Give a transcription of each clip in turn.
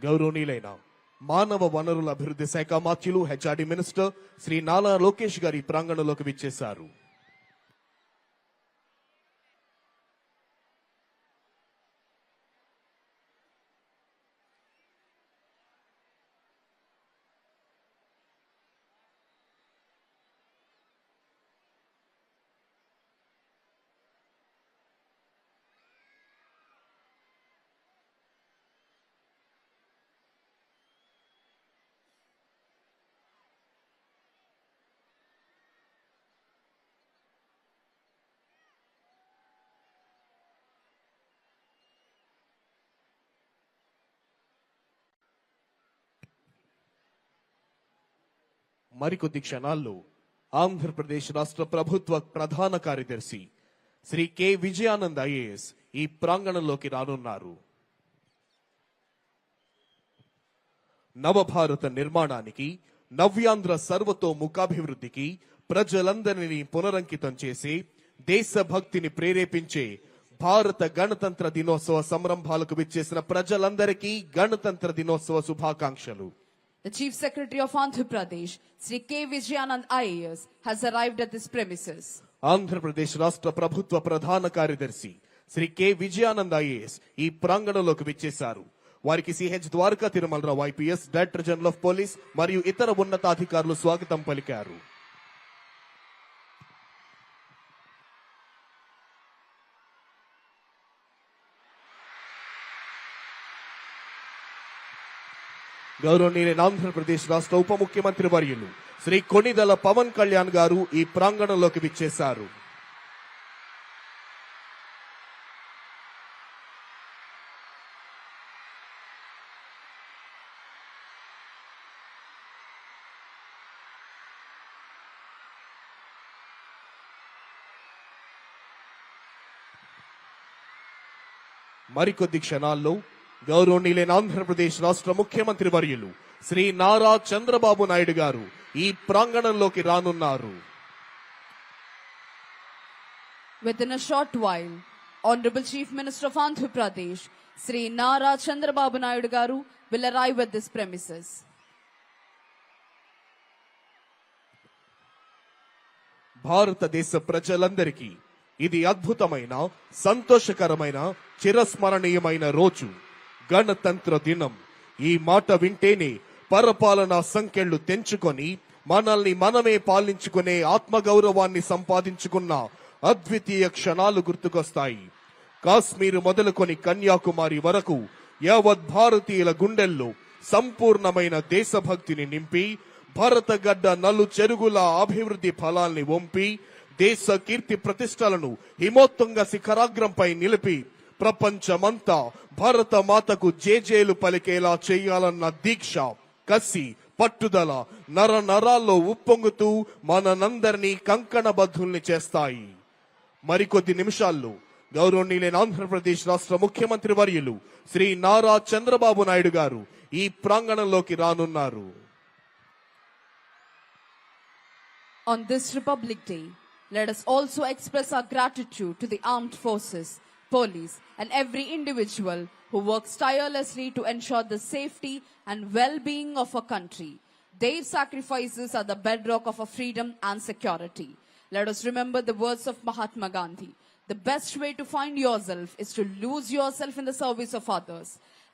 గౌరవనీయులైన మానవ వనరుల అభివృద్ధి శాఖ మాత్యులు హెచ్ఆర్డి మినిస్టర్ శ్రీ నారా లోకేష్ గారి ప్రాంగణంలోకి విచ్చేశారు. మరికొద్ది క్షణాల్లో ఆంధ్రప్రదేశ్ రాష్ట్ర ప్రభుత్వ ప్రధాన కార్యదర్శి శ్రీ కె విజయానంద్ ఐఏఎస్ ఈ ప్రాంగణంలోకి రానున్నారు. నవభారత నిర్మాణానికి, నవ్యాంధ్ర సర్వతోముఖాభివృద్ధికి ప్రజలందరినీ పునరంకితం చేసి దేశభక్తిని ప్రేరేపించే భారత గణతంత్ర దినోత్సవ సంరంభాలకు విచ్చేసిన ప్రజలందరికీ గణతంత్ర దినోత్సవ శుభాకాంక్షలు. The Chief Secretary of Andhra Pradesh, Sri K. Vijayanand IAS, has arrived at this premises. Andhra Pradesh రాష్ట్ర ప్రభుత్వ ప్రధాన కార్యదర్శి శ్రీ కె విజయానంద్ ఐఏఎస్ ఈ ప్రాంగణంలోకి విచ్చేశారు. వారికి CH Dwaraka Tirumala Rao IPS, director general of police మరియు ఇతర ఉన్నతాధికారులు స్వాగతం పలికారు. గౌరవనీయులైన ఆంధ్రప్రదేశ్ రాష్ట్ర ఉప ముఖ్యమంత్రి వర్యులు శ్రీ కొణిదెల పవన్ కళ్యాణ్ గారు ఈ ప్రాంగణంలోకి విచ్చేశారు. మరికొద్ది క్షణాల్లో గౌరవనీయులైన ఆంధ్రప్రదేశ్ రాష్ట్ర ముఖ్యమంత్రి వర్యులు శ్రీ నారా చంద్రబాబు నాయుడు గారు ఈ ప్రాంగణంలోకి రానున్నారు. Within a short while, Honorable Chief Minister of Andhra Pradesh, Sri Nara Chandrababu Naidu garu will arrive at this premises. భారతదేశ ప్రజలందరికీ ఇది అద్భుతమైన, సంతోషకరమైన, చిరస్మరణీయమైన రోజు, గణతంత్ర దినం. ఈ మాట వింటేనే పరపాలనా సంఖ్యలు తెంచుకొని మనల్ని మనమే పాలించుకునే ఆత్మగౌరవాన్ని సంపాదించుకున్న అద్వితీయ క్షణాలు గుర్తుకొస్తాయి. కాశ్మీర్ మొదలుకొని కన్యాకుమారి వరకు యావత్ భారతీయుల గుండెల్లో సంపూర్ణమైన దేశభక్తిని నింపి భరతగడ్డ నలు చెరుగుల అభివృద్ధి ఫలాల్ని వంపి దేశ కీర్తి ప్రతిష్టలను హిమోత్తుంగ శిఖరాగ్రంపై నిలిపి ప్రపంచమంతా భారత మాతకు జేజేలు పలికేలా చేయాలన్న దీక్ష, కసి, పట్టుదల నర నరాల్లో ఉప్పొంగుతూ మనందరినీ కంకణబద్ధుల్ని చేస్తాయి. మరికొద్ది నిమిషాల్లో గౌరవనీయులైన ఆంధ్రప్రదేశ్ రాష్ట్ర ముఖ్యమంత్రి వర్యులు శ్రీ నారా చంద్రబాబు నాయుడు గారు ఈ ప్రాంగణంలోకి రానున్నారు. On this Republic Day, let us also express our gratitude to the armed forces, police, and every individual who works tirelessly to ensure the safety and well-being of our country. Their sacrifices are the bedrock of our freedom and security. Let us remember the words of Mahatma Gandhi. The best way to find yourself is to lose yourself in the service of others.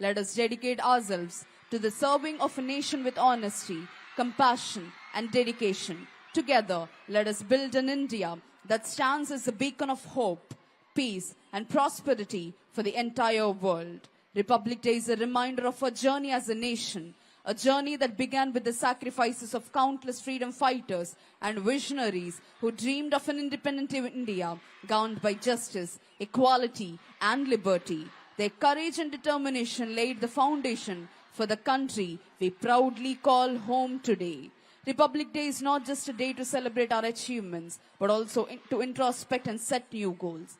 Let us dedicate ourselves to the serving of a nation with honesty, compassion, and dedication. Together, let us build an India that stands as a beacon of hope, peace, and prosperity for the entire world. Republic Day is a reminder of our journey as a nation, a journey that began with the sacrifices of countless freedom fighters and visionaries who dreamed of an independent India governed by justice, equality, and liberty. Their courage and determination laid the foundation for the country we proudly call home today. Republic Day is not just a day to celebrate our achievements, but also to introspect and set new goals.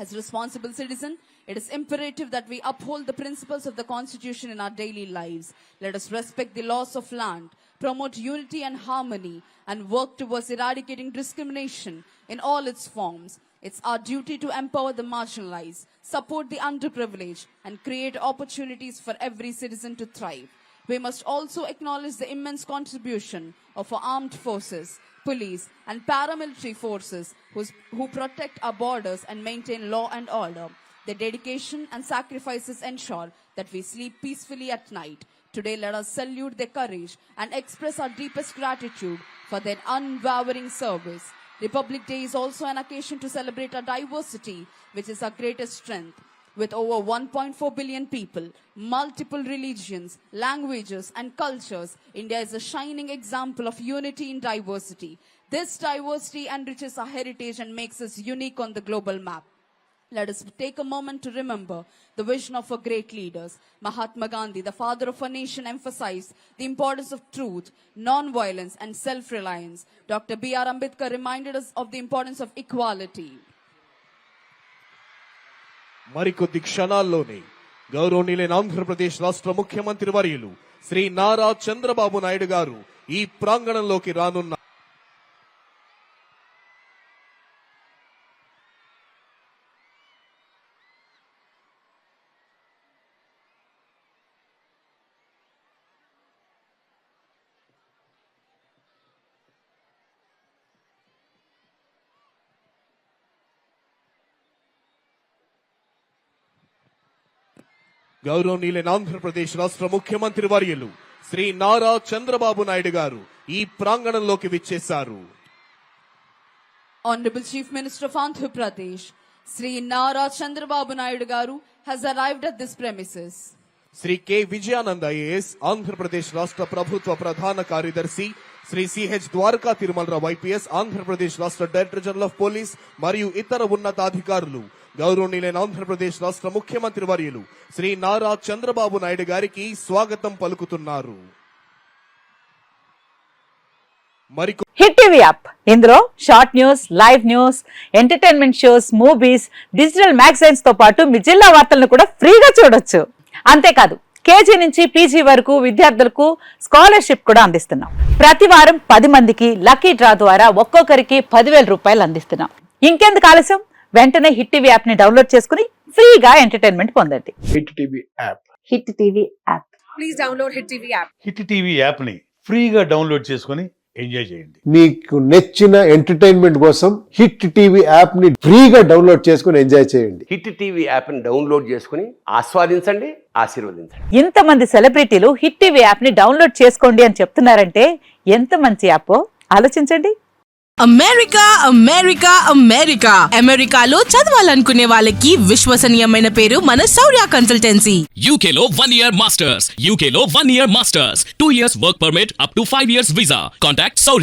As responsible citizens, it is imperative that we uphold the principles of the Constitution in our daily lives. Let us respect the laws of land, promote unity and harmony, and work towards eradicating discrimination in all its forms. It's our duty to empower the marginalized, support the underprivileged, and create opportunities for every citizen to thrive. We must also acknowledge the immense contribution of our armed forces, police, and paramilitary forces who protect our borders and maintain law and order. Their dedication and sacrifices ensure that we sleep peacefully at night. Today, let us salute their courage and express our deepest gratitude for their unwavering service. Republic Day is also an occasion to celebrate our diversity, which is our greatest strength. With over 1.4 billion people, multiple religions, languages, and cultures, India is a shining example of unity in diversity. This diversity enriches our heritage and makes us unique on the global map. Let us take a moment to remember the vision of our great leaders. Mahatma Gandhi, the father of our nation, emphasized the importance of truth, non-violence, and self-reliance. Dr. B.R. Ambedkar reminded us of the importance of equality. మరికొద్ది క్షణాల్లోనే గౌరవనీయులైన ఆంధ్రప్రదేశ్ రాష్ట్ర ముఖ్యమంత్రి వర్యులు శ్రీ నారా చంద్రబాబు నాయుడు గారు ఈ ప్రాంగణంలోకి రానున్నారు. గౌరవనీయులైన ఆంధ్రప్రదేశ్ రాష్ట్ర ముఖ్యమంత్రి వర్యులు శ్రీ నారా చంద్రబాబు నాయుడు గారు ఈ ప్రాంగణంలోకి విచ్చేశారు. Honorable Chief Minister of Andhra Pradesh, Sri Nara Chandrababu Naidu Garu has arrived at this premises. Shri K Vijayanand IAS Andhra Pradesh రాష్ట్ర ప్రభుత్వ ప్రధాన కార్యదర్శి, శ్రీ సిహెచ్ ద్వారకా తిరుమలరావు ఐపీఎస్ ఆంధ్రప్రదేశ్ రాష్ట్ర డైరెక్టర్ జనరల్ ఆఫ్ పోలీస్ మరియు ఇతర ఉన్నతాధికారులు, గౌరవనీయులైన ఆంధ్రప్రదేశ్ రాష్ట్ర ముఖ్యమంత్రి వర్యులు శ్రీ నారా చంద్రబాబు నాయుడు గారికి స్వాగతం పలుకుతున్నారు. హిట్ టీవీ యాప్, ఇందులో short news, live news, entertainment shows, movies, digital magazines తో పాటు మీ జిల్లా వార్తలను కూడా ఫ్రీగా చూడొచ్చు. అంతేకాదు, కేజీ నుంచి పీజీ వరకు విద్యార్థులకు స్కాలర్షిప్ కూడా అందిస్తున్నాం. ప్రతి వారం 10 మందికి లక్కీ డ్రా ద్వారా ఒక్కొక్కరికి 10,000 రూపాయలు అందిస్తున్నాం. ఇంకెందుకు ఆలస్యం, వెంటనే హిట్ టీవీ యాప్ ని డౌన్లోడ్ చేసుకుని ఫ్రీగా ఎంటర్టైన్మెంట్ పొందండి. Hit TV app. Hit TV app. Please download hit TV app. Hit TV app ని ఫ్రీగా డౌన్లోడ్ చేసుకుని ఎంజాయ్ చేయండి. మీకు నచ్చిన ఎంటర్టైన్మెంట్ కోసం హిట్ టీవీ యాప్ ని ఫ్రీగా డౌన్లోడ్ చేసుకుని ఎంజాయ్ చేయండి. హిట్ టీవీ యాప్ ని డౌన్లోడ్ చేసుకుని ఆస్వాదించండి, ఆశీర్వదించండి. ఇంతమంది సెలబ్రిటీలు హిట్ టీవీ యాప్ ని డౌన్లోడ్ చేసుకోండి అని చెప్తున్నారంటే ఎంత మంచి యాప్ ఆలోచించండి. అమెరికా అమెరికా అమెరికా అమెరికాలో చదవాలనుకునే వాళ్ళకి విశ్వసనీయమైన పేరు మన శౌర్య కన్సల్టెన్సీ. UK లో 1 year masters, UK లో 1 year masters, 2 years work permit up to 5 years visa. Contact Saurya